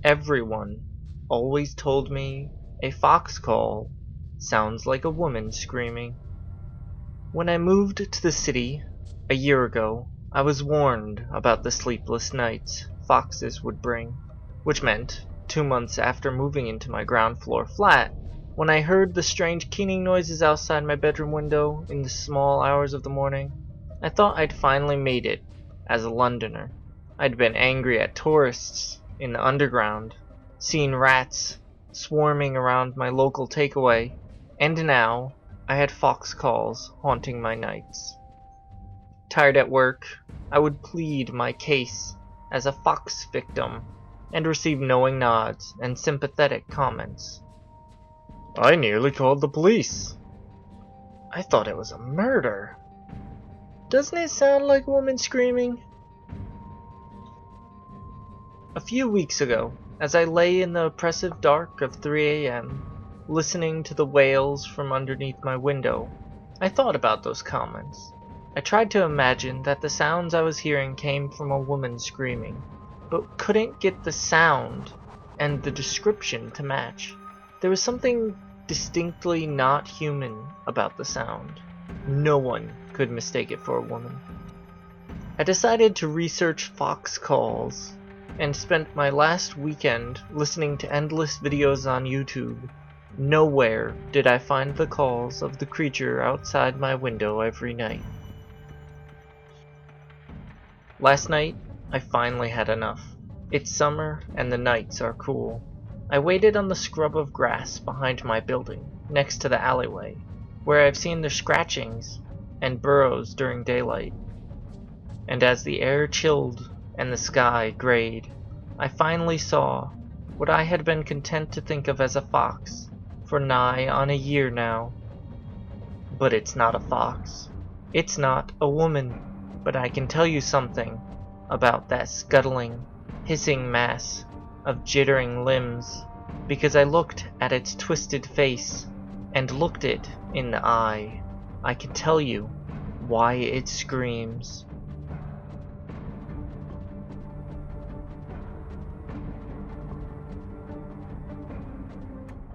Everyone always told me a fox call sounds like a woman screaming. When I moved to the city a year ago, I was warned about the sleepless nights foxes would bring, which meant 2 months after moving into my ground floor flat, when I heard the strange keening noises outside my bedroom window in the small hours of the morning, I thought I'd finally made it as a Londoner. I'd been angry at tourists in the underground, seen rats swarming around my local takeaway, and now I had fox calls haunting my nights. Tired at work, I would plead my case as a fox victim and receive knowing nods and sympathetic comments. I nearly called the police. I thought it was a murder. Doesn't it sound like a woman screaming? A few weeks ago, as I lay in the oppressive dark of 3 a.m., listening to the wails from underneath my window, I thought about those comments. I tried to imagine that the sounds I was hearing came from a woman screaming, but couldn't get the sound and the description to match. There was something distinctly not human about the sound. No one could mistake it for a woman. I decided to research fox calls and spent my last weekend listening to endless videos on YouTube. Nowhere did I find the calls of the creature outside my window every night. Last night, I finally had enough. It's summer and the nights are cool. I waited on the scrub of grass behind my building, next to the alleyway, where I've seen their scratchings and burrows during daylight. And as the air chilled and the sky grayed, I finally saw what I had been content to think of as a fox for nigh on a year now. But it's not a fox. It's not a woman. But I can tell you something about that scuttling, hissing mass of jittering limbs, because I looked at its twisted face and looked it in the eye. I can tell you why it screams.